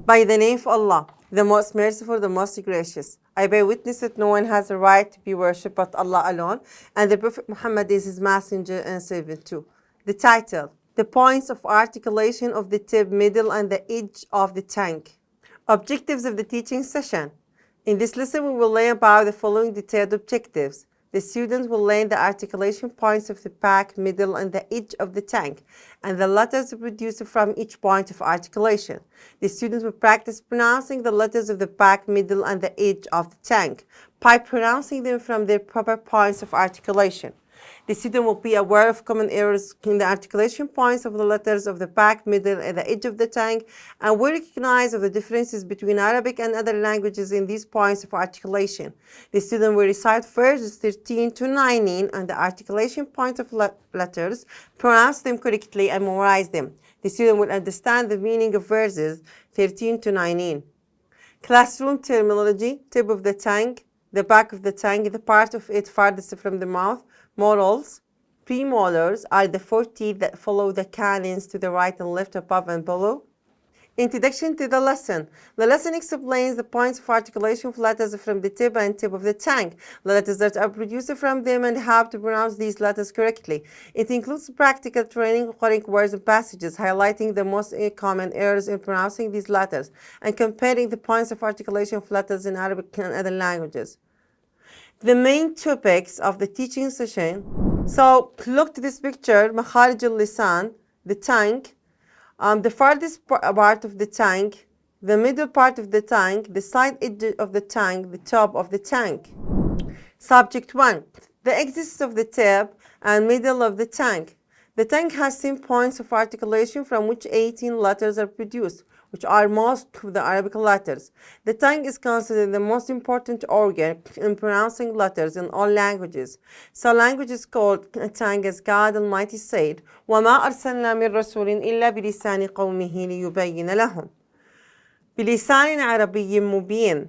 By the name of Allah, the most merciful, the most gracious. I bear witness that no one has a right to be worshipped but Allah alone, and the Prophet Muhammad is his messenger and servant too. The title: The points of articulation of the tip, middle, and the edge of the tongue. Objectives of the teaching session. In this lesson, we will learn about the following detailed objectives. The students will learn the articulation points of the back, middle, and the edge of the tongue, and the letters produced from each point of articulation. The students will practice pronouncing the letters of the back, middle, and the edge of the tongue by pronouncing them from their proper points of articulation. The student will be aware of common errors in the articulation points of the letters of the back, middle, and the edge of the tongue, and will recognize of the differences between Arabic and other languages in these points of articulation. The student will recite verses 13 to 19 and the articulation points of letters, pronounce them correctly, and memorize them. The student will understand the meaning of verses 13 to 19. Classroom terminology: tip of the tongue, the back of the tongue, the part of it farthest from the mouth. Morals: premolars are the 4 teeth that follow the canines to the right and left, above and below. Introduction to the lesson. The lesson explains the points of articulation of letters from the tip and tip of the tongue, the letters that are produced from them, and how to pronounce these letters correctly. It includes practical training according words and passages, highlighting the most common errors in pronouncing these letters, and comparing the points of articulation of letters in Arabic and other languages. The main topics of the teaching session. So look to this picture: مخارج اللسان, the tongue, the farthest part of the tongue, the middle part of the tongue, the side edge of the tongue, the top of the tongue. Subject 1: the exits of the tip and middle of the tongue. The tongue has 10 points of articulation from which 18 letters are produced, which are most of the Arabic letters. The tongue is considered the most important organ in pronouncing letters in all languages. So languages called a tongue, as God Almighty said, وَمَا أَرْسَلْنَا مِن رَسُولٍ إِلَّا بِلِسَانِ قَوْمِهِ لِيُبَيِّنَ لَهُم بِلِسَانٍ عَرَبِيٍّ مُبِينٍ.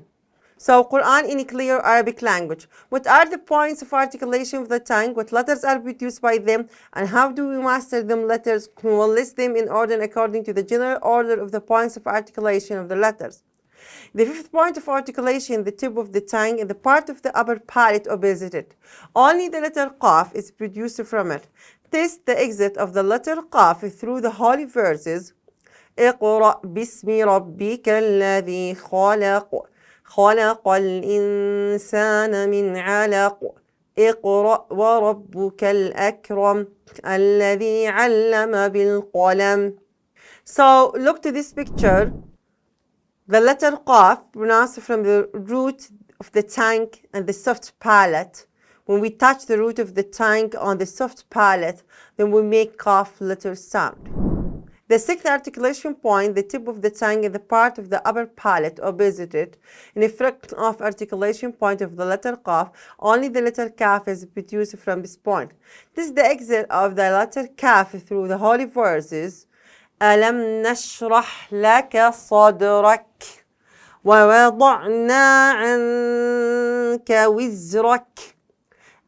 So Quran in clear Arabic language. What are the points of articulation of the tongue? What letters are produced by them? And how do we master them letters? We will list them in order according to the general order of the points of articulation of the letters. The 5th point of articulation, the tip of the tongue, and the part of the upper palate opposite it. Only the letter Qaf is produced from it. Test the exit of the letter Qaf through the holy verses. اقرأ باسم ربك الذي خلق خلق الإنسان من علق اقرأ وربك الأكرم الذي علم بالقلم. So look to this picture. The letter Qaf pronounced from the root of the tongue and the soft palate. When we touch the root of the tongue on the soft palate, then we make Qaf letter sound. The 6th articulation point, the tip of the tongue and the part of the upper palate opposite it. In front of articulation point of the letter Qaf, only the letter Kaf is produced from this point. This is the exit of the letter Kaf through the holy verses. ألم نشرح لك صدرك ووضعنا عنك وزرك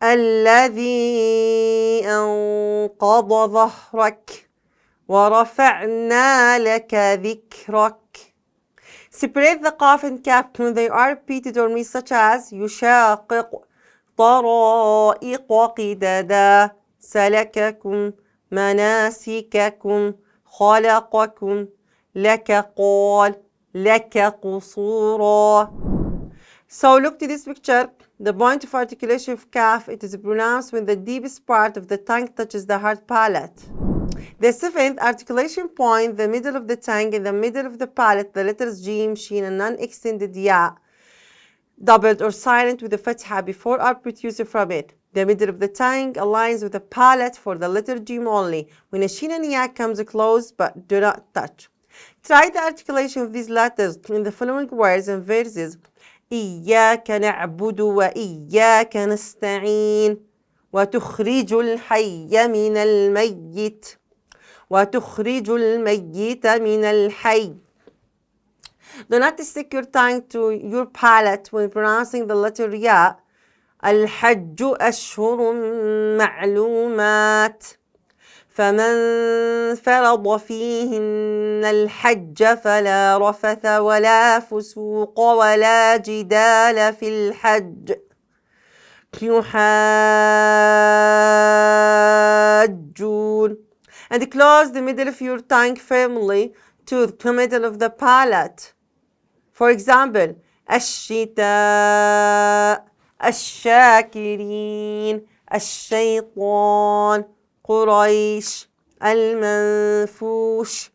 الذي أنقض ظهرك وَرَفَعْنَا لَكَ ذِكْرَكَ. Separate the Qaf and Kaf when they are repeated or missed, such as يشاقق طرائق قددا سلككم مناسككم خلقكم لك قال لك قصورا. So look to this picture. The point of articulation of Kaf, it is pronounced when the deepest part of the tongue touches the hard palate. The 7th articulation point, the middle of the tongue and the middle of the palate, the letters Jim, Shin, and non-extended Ya, doubled or silent with the Fatha before are produced from it. The middle of the tongue aligns with the palate for the letter Jim only, when a Shin and Ya comes close but do not touch. Try the articulation of these letters in the following words and verses. إياك نعبد وإياك نستعين وتخرج الحي من الميت وتخرج الميت من الحي. Do not stick your tongue to your palate when pronouncing the letter Ya. الحج أشهر معلومات فمن فرض فيهن الحج فلا رفث ولا فسوق ولا جدال في الحج يحاجون. And close the middle of your tongue firmly to the middle of the palate. For example, الشتاء الشاكرين الشيطان قريش المنفوش.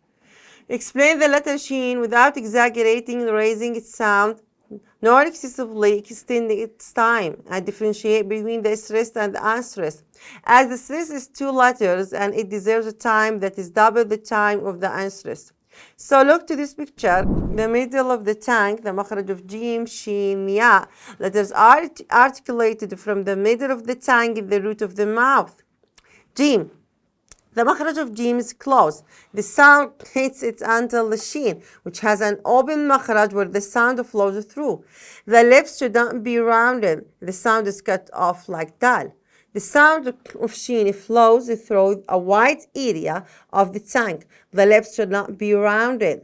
Explain the letter Shin without exaggerating, raising its sound, nor excessively extending its time, and differentiate between the stressed and the unstressed. As the stress is 2 letters and it deserves a time that is double the time of the unstressed. So look to this picture, the middle of the tongue, the makhraj of Jim, Shin, Ya. Letters are articulated from the middle of the tongue in the root of the mouth. Jim. The makhraj of Jim is closed. The sound hits it until the Shin, which has an open makhraj where the sound flows through. The lips should not be rounded. The sound is cut off like Dal. The sound of Shin flows through a wide area of the tongue. The lips should not be rounded.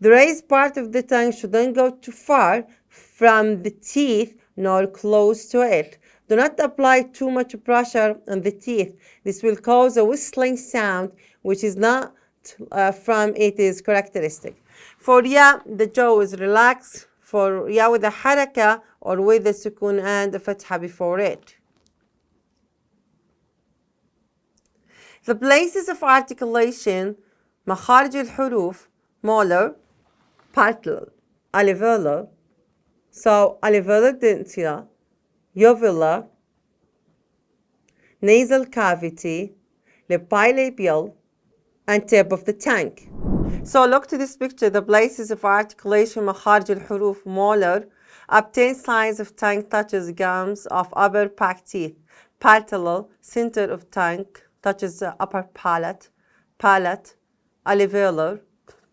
The raised part of the tongue shouldn't go too far from the teeth nor close to it. Do not apply too much pressure on the teeth. This will cause a whistling sound, which is not from its characteristic. For Ya, the jaw is relaxed. For Ya with a haraka or with the sukun and the fatha before it. The places of articulation, makharij al-huruf, molar, palatal, alveolar. So alveolar dentilla, uvula, nasal cavity, bilabial, and tip of the tongue. So look to this picture, the places of articulation, makharij al-huruf, molar, obtain signs of tongue touches gums of upper back teeth, palatal, center of tongue, touches the upper palate, alveolar,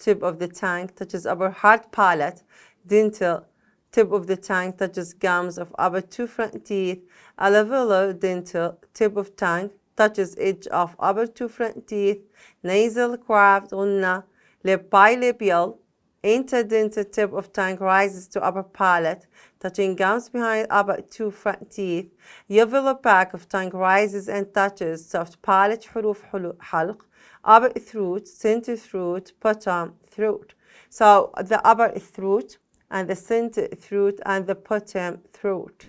tip of the tongue, touches upper hard palate, dental, tip of the tongue, touches gums of upper 2 front teeth, alveolar, dental, tip of tongue, touches edge of upper 2 front teeth, nasal, craft, gunna, bilabial, interdental tip of tongue rises to upper palate, touching gums behind upper 2 front teeth. Uvular back of tongue rises and touches soft palate, huruf, halq, upper throat, center throat, bottom throat. So the upper throat and the center throat and the bottom throat.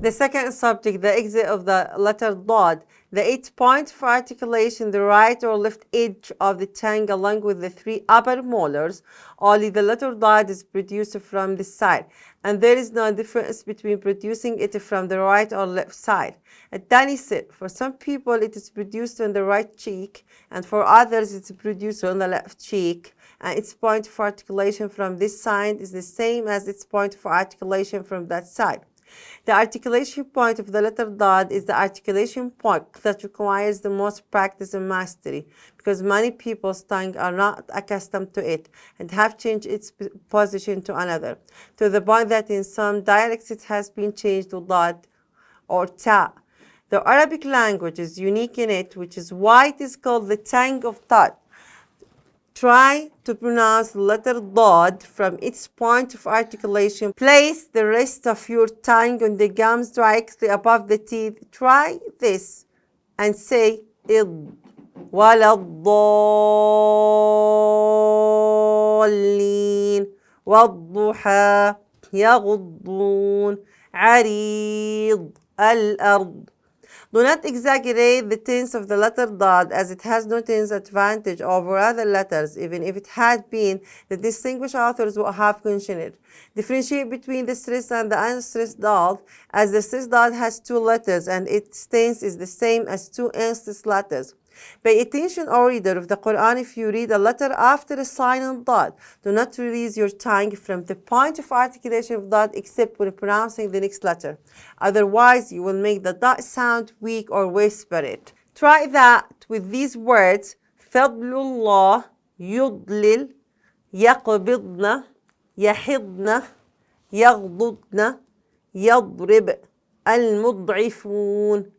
The second subject, the exit of the letter Dad. The 8-point for articulation, the right or left edge of the tongue along with the 3 upper molars. Only the letter Dad is produced from this side, and there is no difference between producing it from the right or left side. Dani said, for some people it is produced on the right cheek, and for others it's produced on the left cheek. And its point of articulation from this side is the same as its point of articulation from that side. The articulation point of the letter Dad is the articulation point that requires the most practice and mastery, because many people's tongue are not accustomed to it and have changed its position to another, to the point that in some dialects it has been changed to Dad or Ta. The Arabic language is unique in it, which is why it is called the tongue of thought. Try to pronounce the letter Dad from its point of articulation. Place the rest of your tongue on the gums directly above the teeth. Try this and say id. ولا الضالين والضحى يغضون عريض الأرض. Do not exaggerate the tense of the letter Dad, as it has no tense advantage over other letters. Even if it had been, the distinguished authors would have mentioned it. Differentiate between the stressed and the unstressed Dad, as the stressed Dad has 2 letters and its tense is the same as 2 unstressed letters. Pay attention, O reader of the Quran, if you read a letter after a silent Dad. Do not release your tongue from the point of articulation of Dad except when pronouncing the next letter. Otherwise, you will make the Dad sound weak or whisper it. Try that with these words: Fadlullah, Yudlil, Yaqbidna, Yahidna, Yaghdudna, Yadrib, Al-Mud'ifun.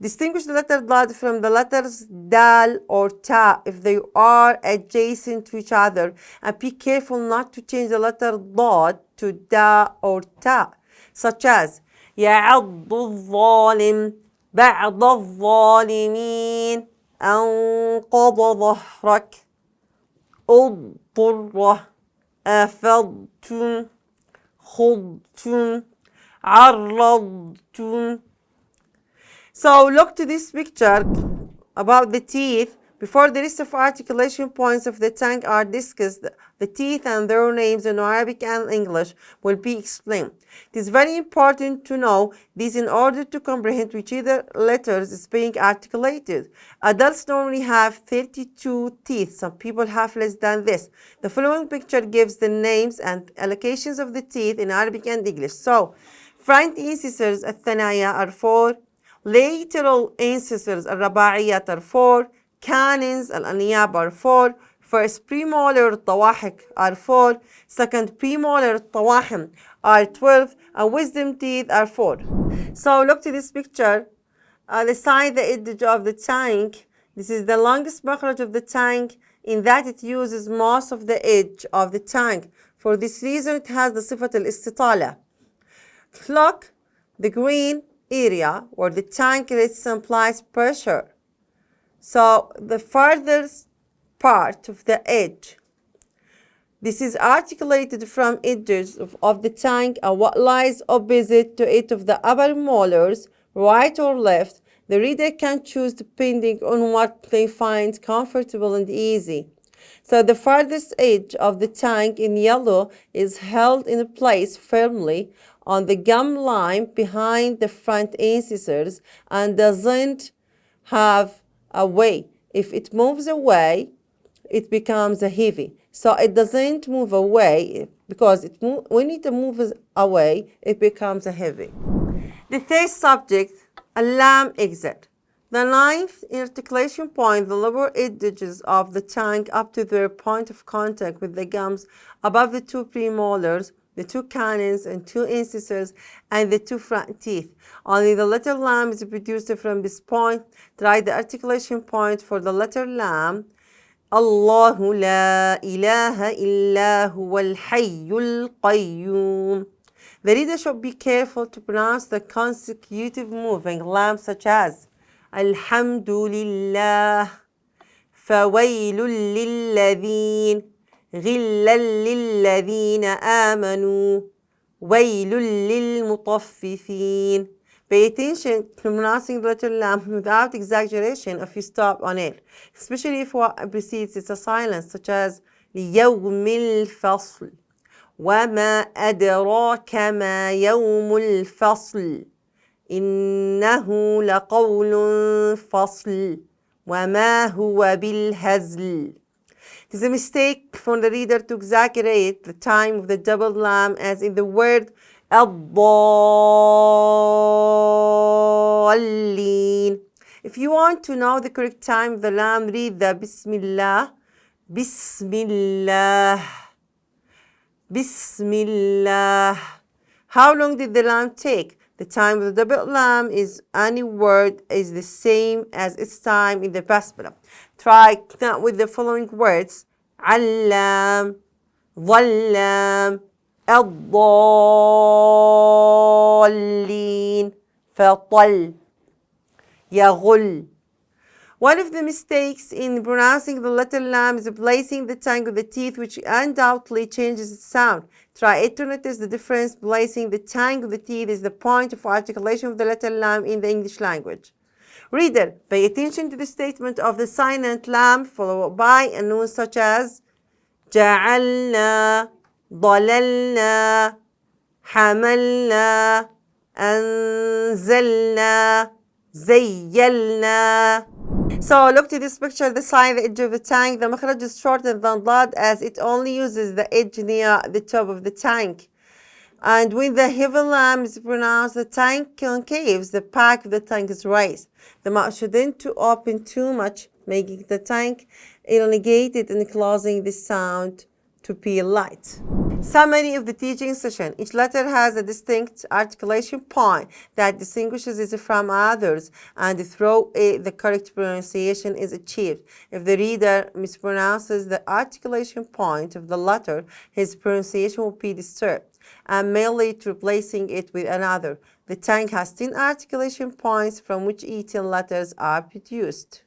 Distinguish the letter dad from the letters dal or ta if they are adjacent to each other, and be careful not to change the letter dad to da or ta, such as يعض الظالم بعض الظالمين أنقض ظهرك اضطر أفضتم خضتم عرضتم. So look to this picture about the teeth. Before the list of articulation points of the tongue are discussed, the teeth and their names in Arabic and English will be explained. It is very important to know these in order to comprehend which either letters is being articulated. Adults normally have 32 teeth. Some people have less than this. The following picture gives the names and allocations of the teeth in Arabic and English. So, front incisors الثنايا are 4. Lateral incisors الرباعيات are 4. Canines الأنياب are 4. First premolar الطواحك are 4. Second premolar الطواحم are 12. And wisdom teeth are 4. So look to this picture. The side, the edge of the tongue. This is the longest makhraj of the tongue in that it uses most of the edge of the tongue. For this reason, it has the صفة الاستطالة. Look, the green area where the tongue rests and applies pressure. So the furthest part of the edge, this is articulated from edges of the tongue, and what lies opposite to it of the upper molars, right or left, the reader can choose depending on what they find comfortable and easy. So the farthest edge of the tongue in yellow is held in place firmly on the gum line behind the front incisors and doesn't have a way. If it moves away, it becomes a heavy. So it doesn't move away because when it moves away, it becomes a heavy. The third subject, a lam exit. The ninth articulation point, the lower edges of the tongue up to their point of contact with the gums above the 2 premolars, the 2 canines and 2 incisors, and the 2 front teeth. Only the letter lam is produced from this point. Try the articulation point for the letter lam. Allahu la ilaha illa huwal hayyul qayyum. The reader should be careful to pronounce the consecutive moving lam such as Alhamdulillah, Fawailul lilladhin, Ghillan lilladhina amanu, Wailul lilmutaffifin. Pay attention to pronouncing the letter lam without exaggeration if you stop on it, especially if what precedes is a silence, such as ليوم الفصل. وما أدراك ما يوم الفصل إنه لقول فصل وما هو بالهزل. It is a mistake for the reader to exaggerate the time of the double lam as in the word الضالين. If you want to know the correct time of the lam, read the Bismillah, Bismillah, Bismillah. How long did the lam take? The time of the double lam is any word is the same as its time in the basmala. Try that with the following words: Allam, Dhallam, الضالين, فطل, يغل. One of the mistakes in pronouncing the letter lam is placing the tongue with the teeth, which undoubtedly changes its sound. Try it to notice the difference. Placing the tongue with the teeth is the point of articulation of the letter lam in the English language. Reader, pay attention to the statement of the silent lam followed by a noun such as جعلنا, ضللنا, حملنا, أنزلنا, زيلنا. So look to this picture, the side, the edge of the tongue. The makhraj is shorter than dad as it only uses the edge near the top of the tongue. And when the heavy lam is pronounced, the tongue concaves, the back of the tongue is raised. The mouth shouldn't open too much, making the tongue elongated and causing the sound to be light. Summary of the teaching session. Each letter has a distinct articulation point that distinguishes it from others, and through it, the correct pronunciation is achieved. If the reader mispronounces the articulation point of the letter, his pronunciation will be disturbed, and merely replacing it with another. The tongue has 10 articulation points from which 18 letters are produced.